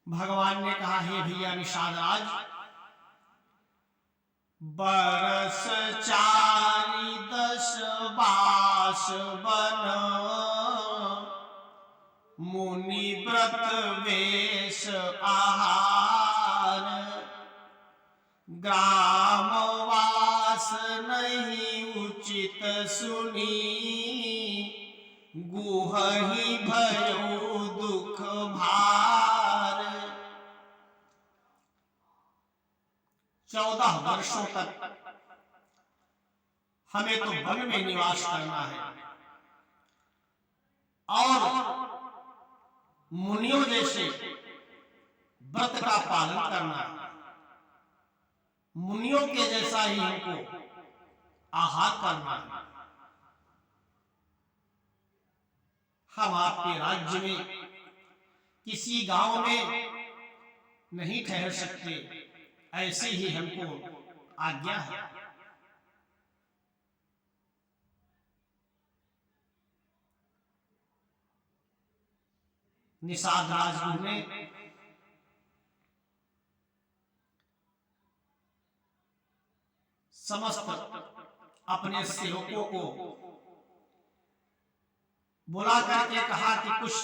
भगवान ने कहा, हे भैया निषाद राज, बरस चारी दस बास बन, मुनि व्रत वेश आहार, ग्रामवास नहीं उचित सुनी, गुहहि भयो दुख भार। 14 वर्षों तक हमें तो वन में निवास करना है और मुनियों जैसे व्रत का पालन करना है। मुनियों के जैसा ही हमको आहार करना है। हम आपके राज्य में किसी गांव में नहीं ठहर सकते, ऐसी ही हमको आज्ञा है। निषाद राजगुरु ने समस्त अपने सेवकों को बुला करके कहा कि कुछ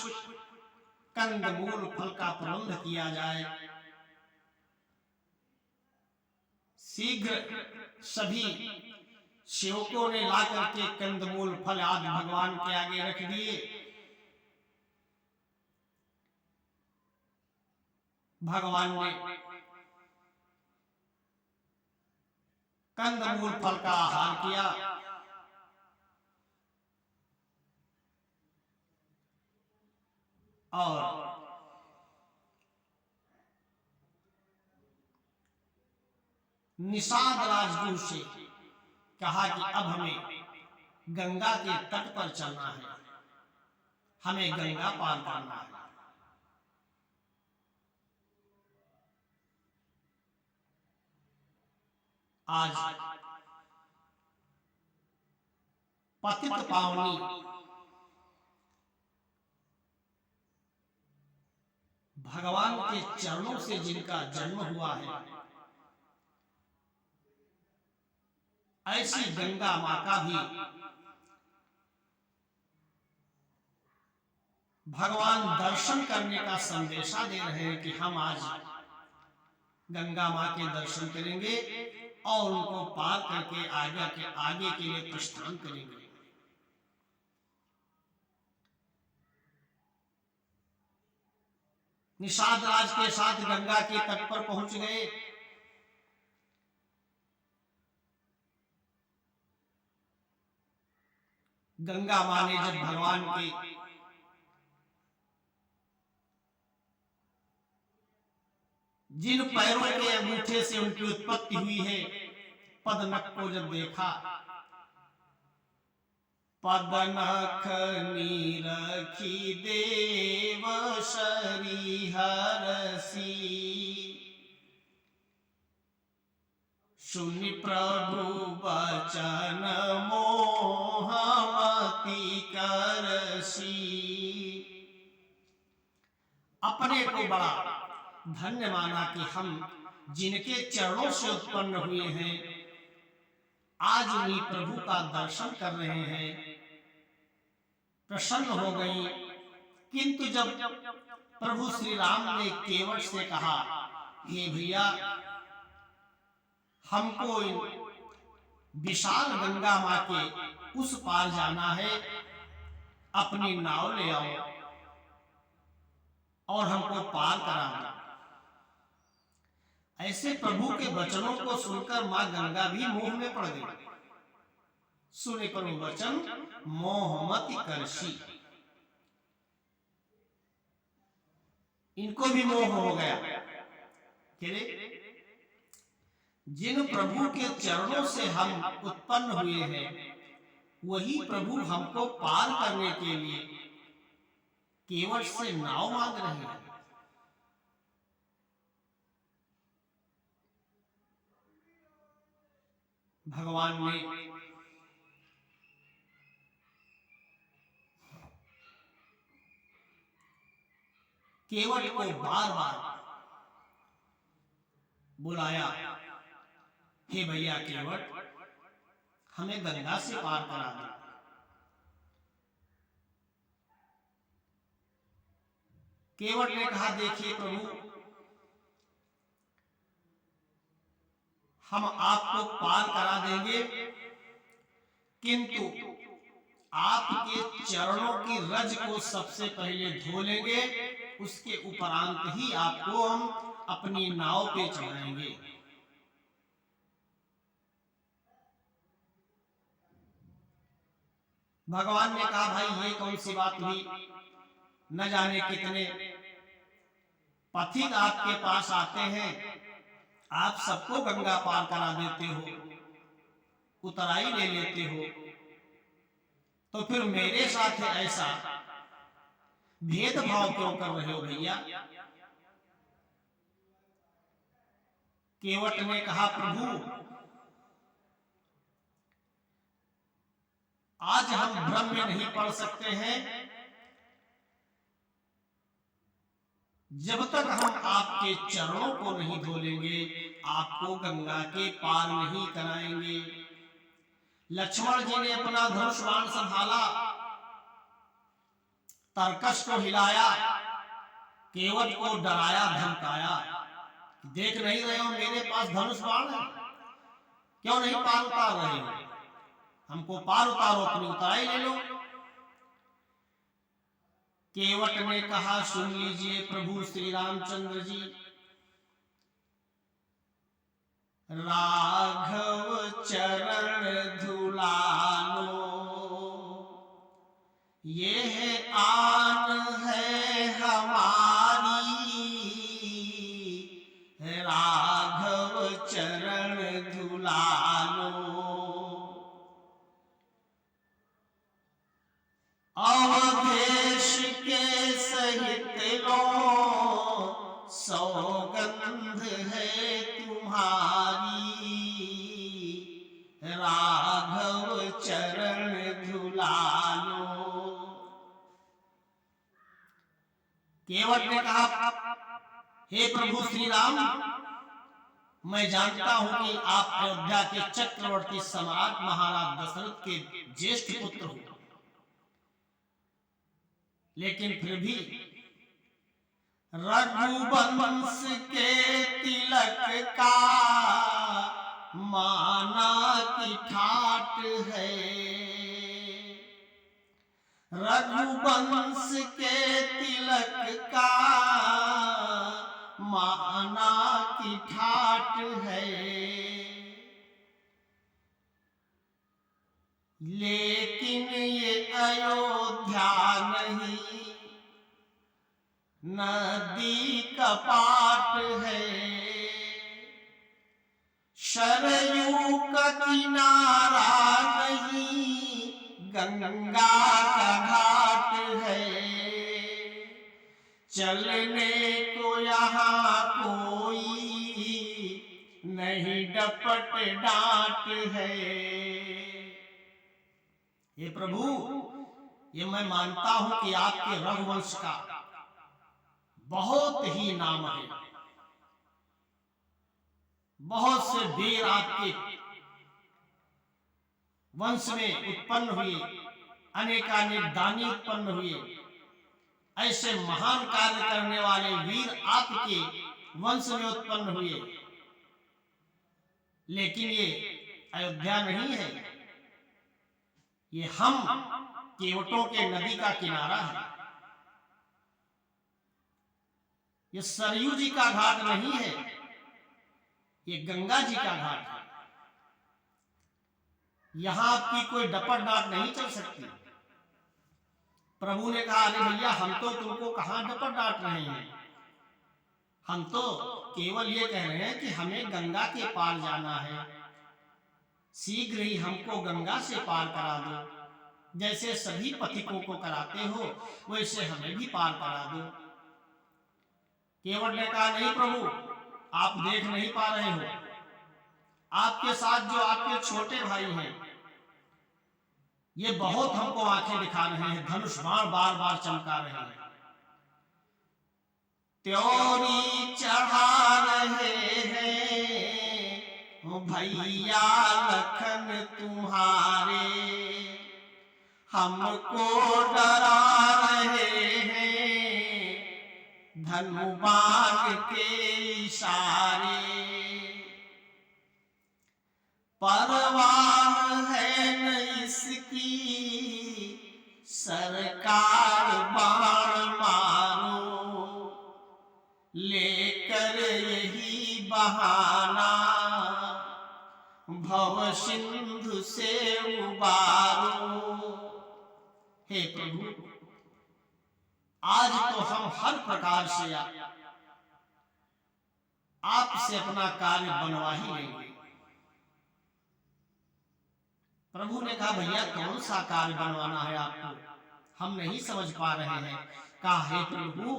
कंदमूल फल का प्रबंध किया जाए। शीघ्र सभी सेवकों ने ला करके कंदमूल फल आदि भगवान के आगे रख दिए। भगवान ने कंदमूल फल का आहार किया और निषाद राजगुरु से कहा कि अब हमें गंगा के तट पर चलना है, हमें गंगा पार करना है। आज पतित पावनी भगवान के चरणों से जिनका जन्म हुआ है, ऐसी गंगा मां का भी भगवान दर्शन करने का संदेशा दे रहे हैं कि हम आज गंगा मां के दर्शन करेंगे और उनको पार करके आगे के लिए प्रस्थान करेंगे। निषाद राज के साथ गंगा के तट पर पहुंच गए। गंगा मां ने जब भगवान के जिन पैरों के अंगूठे से उनकी उत्पत्ति हुई है, पदनख को जब देखा, पदनख नीरखी देव शरी हरसी, सुनि प्रभु बचन मोहमति करसी। अपने को बड़ा धन्य माना कि हम जिनके चरणों से उत्पन्न हुए हैं, आज उन्हीं प्रभु का दर्शन कर रहे हैं, प्रसन्न हो गई। किंतु जब प्रभु श्री राम ने केवट से कहा, हे भैया, हमको विशाल गंगा मां के उस पार जाना है, अपनी नाव ले आओ और हमको पार कराना। ऐसे प्रभु के वचनों को सुनकर मां गंगा भी मोह में पड़ गई। सुने प्रभु वचन मोहमति करसी, इनको भी मोह हो गया कि जिन प्रभु के चरणों से हम उत्पन्न हुए हैं, वही प्रभु हमको पार करने के लिए केवट से नाव मांग रहे हैं। भगवान ने केवट को बार बार बुलाया, हे भैया केवट, हमें गंगा से पार करा दो। केवट ने कहा, देखिए प्रभु, हम आपको पार करा देंगे, किंतु आपके चरणों की रज को सबसे पहले धो लेंगे, उसके उपरांत ही आपको हम अपनी नाव पे चढ़ाएंगे। भगवान ने कहा, भाई ये कौन सी बात हुई, न जाने कितने पथिक आपके पास आते हैं, आप सबको गंगा पार करा देते हो, उतराई ले लेते हो, तो फिर मेरे साथ ऐसा भेदभाव क्यों कर रहे हो भैया? केवट ने कहा, प्रभु, आज हम भ्रम में नहीं पड़ सकते हैं, जब तक हम आपके चरणों को नहीं धो लेंगे, आपको गंगा के पार नहीं कराएंगे। लक्ष्मण जी ने अपना धनुष बाण संभाला, तरकश को हिलाया, केवट को डराया धमकाया, देख नहीं रहे हो मेरे पास धनुष बाण है, क्यों नहीं पार उतार रहे हो? हमको पार उतारो, अपनी उतराई ले लो। केवट ने कहा, सुन लीजिए प्रभु श्री रामचंद्र जी, राघव चरण धुलालो, ये आन है हमारी, राघव चरण धुलालो। अवधेश के सहित लो, सौगंध है तुम्हारी, राघव चरण धुलालो। केवट ने कहा, हे प्रभु श्री राम, मैं जानता हूं कि आप अयोध्या के चक्रवर्ती सम्राट महाराज दशरथ के ज्येष्ठ पुत्र हो, लेकिन फिर भी रघुवंश के तिलक का माना की ठाट है, रघुवंश के तिलक का माना की ठाट है, लेकिन ये अयोध्या नहीं, नदी कपाट है, सरयू का किनारा नहीं, गंगा का घाट है, चलने को यहाँ कोई नहीं डपट डांट है। हे प्रभु, ये मैं मानता हूं कि आपके रघुवंश का बहुत ही नाम है, बहुत से वीर आपके वंश में उत्पन्न हुए, अनेकानेक दानी उत्पन्न हुए, ऐसे महान कार्य करने वाले वीर आपके वंश में उत्पन्न हुए, लेकिन ये अयोध्या नहीं है, ये हम केवटों के नदी का किनारा है, ये सरयू जी का घाट नहीं है, ये गंगा जी का घाट है। यहां आपकी कोई डपट डांट नहीं चल सकती। प्रभु ने कहा, अरे भैया, हम तो तुमको कहां डपट डांट रहे हैं, हम तो केवल ये कह रहे हैं कि हमें गंगा के पार जाना है, शीघ्र ही हमको गंगा से पार करा दो, जैसे सभी पथिकों को कराते हो वैसे हमें भी पार करा दो। केवट ने कहा, नहीं प्रभु, आप देख नहीं पा रहे हो, आपके साथ जो आपके छोटे भाई हैं, ये बहुत हमको आंखें दिखा रहे हैं, धनुष बाण बार बार चमका रहे हैं, त्योरी चढ़ा रहे हैं, भैया लखन तुम्हारे हमको डरा रहे हैं धनुबाण के इशारे। परवाह है न इसकी सरकार बाण मारो लेकर यही बहाना भव सिंधु से उबारो। हे प्रभु, आज तो हम हर प्रकार से आपसे अपना कार्य बनवा ही लेंगे। प्रभु ने कहा भैया कौन सा कार्य बनवाना है आपको, हम नहीं समझ पा रहे हैं। कहा हे प्रभु,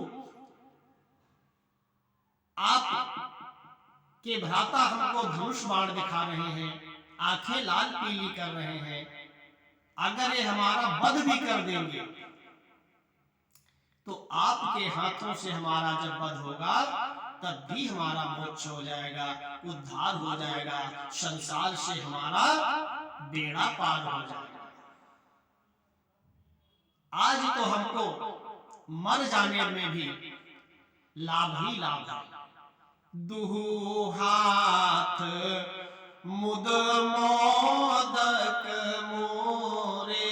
आप के भ्राता हमको धनुष बाण दिखा रहे हैं, आंखें लाल पीली कर रहे हैं, अगर ये हमारा वध भी कर देंगे तो आपके हाथों से हमारा जब वध होगा तब भी हमारा मोक्ष हो जाएगा, उद्धार हो जाएगा, संसार से हमारा बेड़ा पार हो जाएगा। आज तो हमको मर जाने में भी लाभ ही लाभ है। दुहु हाथ मुद मोदक मोरे।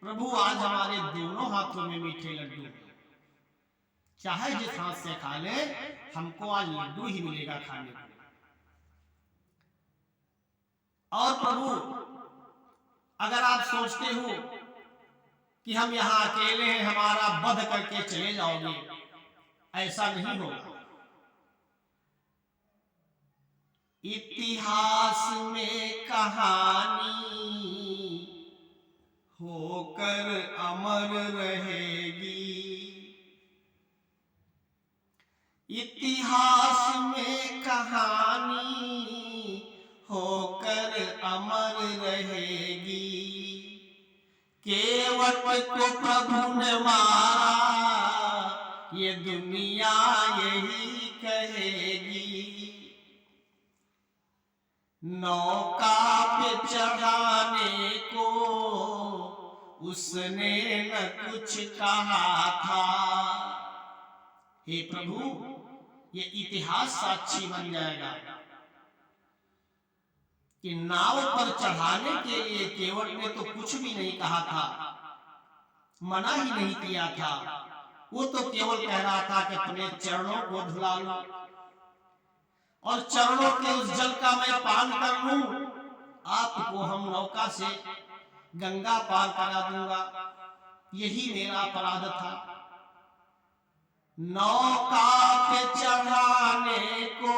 प्रभु आज हमारे दोनों हाथों में मीठे लड्डू हैं, चाहे जिस हाथ से खा ले हमको आज लड्डू ही मिलेगा खाने को। और प्रभु, अगर आप सोचते हो कि हम यहां अकेले हैं, हमारा वध करके चले जाओगे, ऐसा नहीं होगा। इतिहास में कहानी होकर अमर रहेगी, इतिहास में कहानी होकर अमर रहेगी। केवट को प्रभु ने मारा ये दुनिया यही कहेगी। नौका पे चढ़ाने को उसने न कुछ कहा था। हे प्रभु, ये इतिहास साक्षी बन जाएगा कि नाव पर चढ़ाने के लिए केवट ने तो कुछ भी नहीं कहा था, मना ही नहीं किया था। वो तो केवल कह रहा था कि अपने चरणों को धुला लो और चरणों के उस जल का मैं पान कर लूं, आपको हम नौका से गंगा पार करा दूंगा, यही मेरा अपराध था। नौका पे चढ़ाने को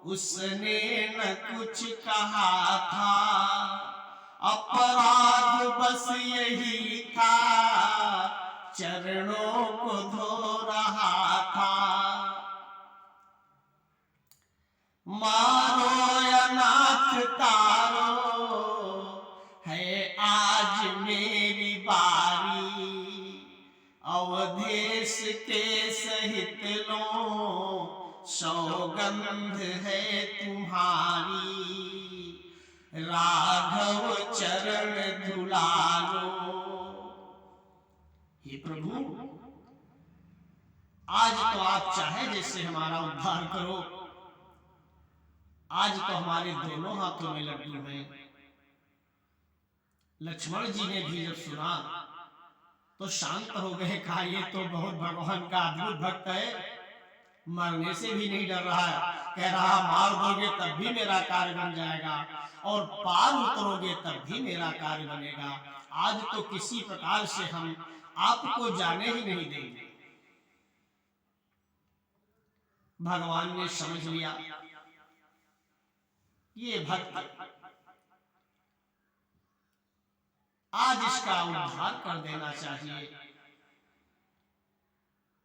उसने न कुछ कहा था, अपराध बस यही था, चरणों को धो रहा था। मारो या नाथ तारो है आज मेरी बारी, अवधेश के सहित लो सौगंध है तुम्हारी, राघव चरण धुला लो। हे प्रभु, आज तो आप चाहे जैसे हमारा उद्धार करो, आज तो हमारे दोनों हाथों में लड्डू हैं। लक्ष्मण जी ने भी जब सुना तो शांत हो गए, कहा ये तो बहुत भगवान का अद्भुत भक्त है, मरने से भी नहीं डर रहा है। कह रहा मार दोगे तब भी मेरा कार्य बन जाएगा और पार उतरोगे तब भी मेरा कार्य बनेगा। आज तो किसी प्रकार से हम आपको जाने ही नहीं देंगे। भगवान ने समझ लिया ये भक्त आज इसका उद्धार कर देना चाहिए।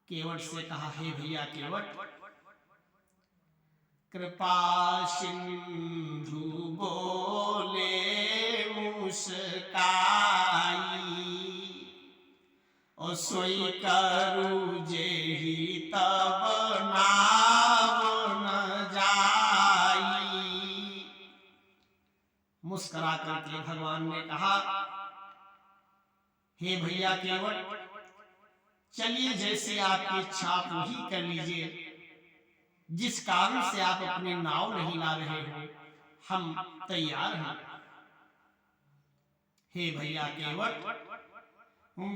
केवट से कहा, हे भैया केवट, कृपा सिंधु बोले मुस्काई, और सोई करू जेहि तब नाव न जाई। मुस्कुरा करके भगवान ने कहा, हे भैया केवट, चलिए जैसी आपकी इच्छा आप वही कर लीजिए। जिस कारण से आप अपनी नाव नहीं ला रहे हो, हम तैयार हैं। हे भैया केवट,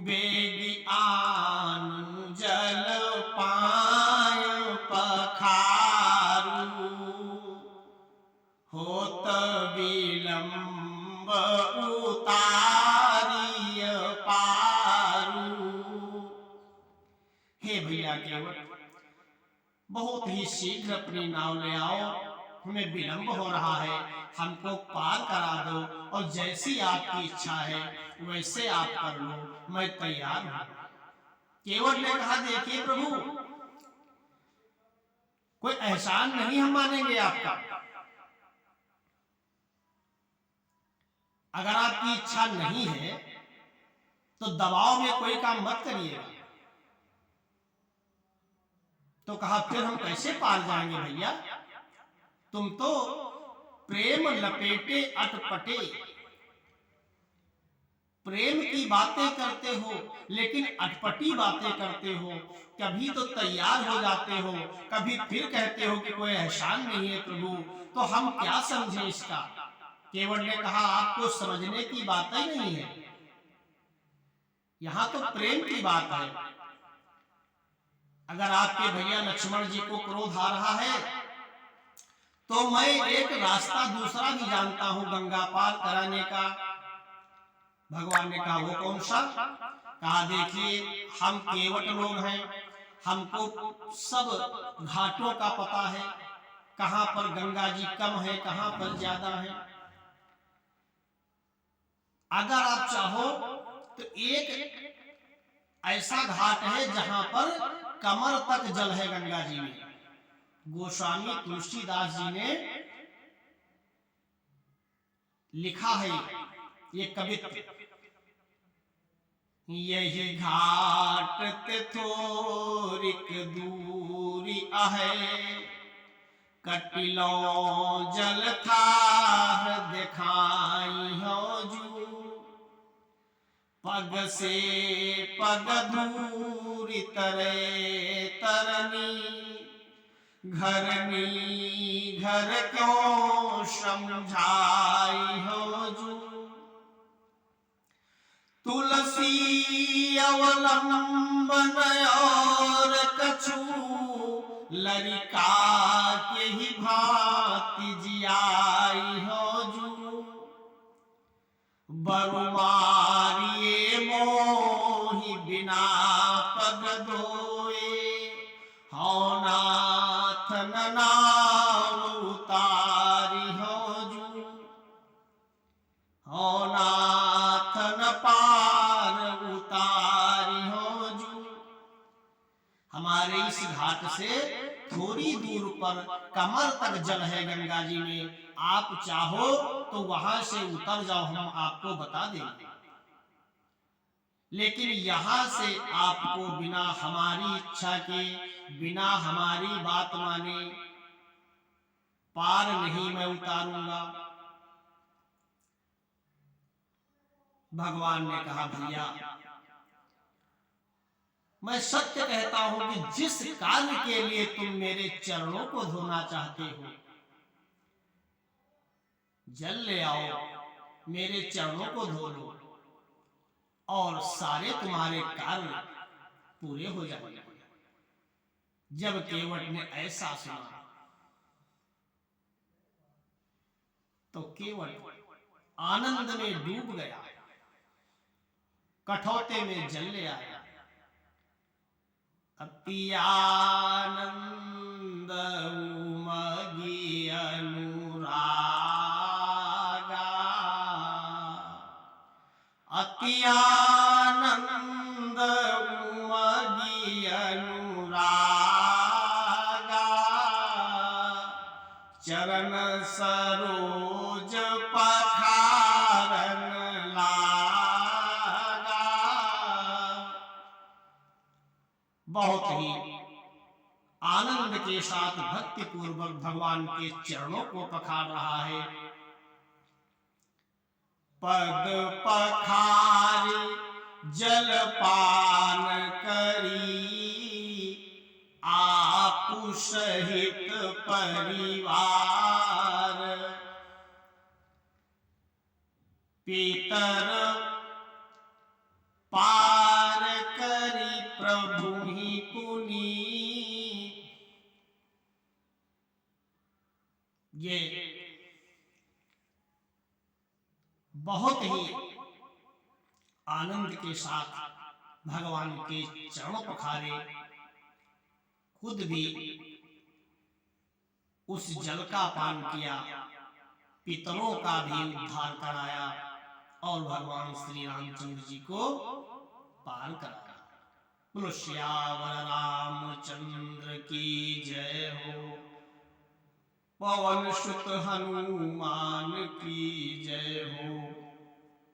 बेगी आनु जल पाय पखारू, होत विलंब उतारिय पारू। हे भैया केवट, बहुत ही शीघ्र अपनी नाव ले आओ, हमें विलंब हो रहा है, हमको पार करा दो, और जैसी आपकी इच्छा है वैसे आप कर लो, मैं तैयार हूं। केवट ने कहा, देखिए प्रभु, कोई एहसान नहीं हम मानेंगे आपका। अगर आपकी इच्छा नहीं है तो दबाव में कोई काम मत करिएगा। तो कहा, फिर हम कैसे पार जाएंगे भैया? तुम तो प्रेम लपेटे अटपटे, प्रेम की बातें करते हो लेकिन अटपटी बातें करते हो। कभी तो तैयार हो जाते हो, कभी फिर कहते हो कि कोई एहसान नहीं है प्रभु, तो हम क्या समझे इसका? केवट ने कहा, आपको समझने की बात ही नहीं है, यहां तो प्रेम की बात है। अगर आपके भैया लक्ष्मण जी को क्रोध आ रहा है तो मैं एक रास्ता दूसरा भी जानता हूं गंगा पार कराने का। भगवान ने कहा, वो कौन सा? कहा, देखिए हम केवट लोग हैं, हमको सब घाटों का पता है, कहां पर गंगा जी कम है, कहां पर ज्यादा है। अगर आप चाहो तो एक ऐसा घाट है जहां पर कमर तक जल है गंगा जी में। गोस्वामी तुलसीदास जी ने लिखा है ये कवित्व, यही घाट ते थोरिक दूरी आहे, कटिलो जल थार दिखाई हो जू, पग से पग दूरी तरे तरनी, घरनी घर क्यों समझाई हो जू, तुलसी अवलंबन और कछु, लरिका के ही भांति जियाई हो जू, बरुमारिये मोहि बिना पग धोए, हौ नाथ नाव उतारी हो जू, हौ नाथ न पार उतारी हो जू। हमारे इस घाट से थोड़ी दूर पर कमर तक जल है गंगा जी में, आप चाहो तो वहां से उतर जाओ, हम आपको बता देंगे, लेकिन यहां से आपको बिना हमारी इच्छा के, बिना हमारी बात माने पार नहीं मैं उतारूंगा। भगवान ने कहा, भैया मैं सत्य कहता हूं कि जिस कार्य के लिए तुम मेरे चरणों को धोना चाहते हो, जल ले आओ, मेरे चरणों को धो लो और सारे तुम्हारे कार्य पूरे हो जाएंगे। जब केवट ने ऐसा सुना तो केवट आनंद में डूब गया, कठौते में जल ले आया। अति आनंद उमगी अनुरागा, अति आनंद उमगी अनुरागा, चरण सरोज पखारन लागा। बहुत ही आनंद के साथ भक्ति पूर्वक भगवान के चरणों को पखार रहा है। पद पखारे जलपान करी, आपु सहित परिवार। पीतर पार करी प्रभु ही पुनी। ये बहुत ही आनंद के साथ भगवान के चरणों पखारे, खुद भी उस जल का पान किया, पितरों का भी उद्धार कराया और भगवान श्री रामचंद्र जी को पार कराया। बोलो श्यावर रामचंद्र की जय हो, पवन सुत हनुमान की जय।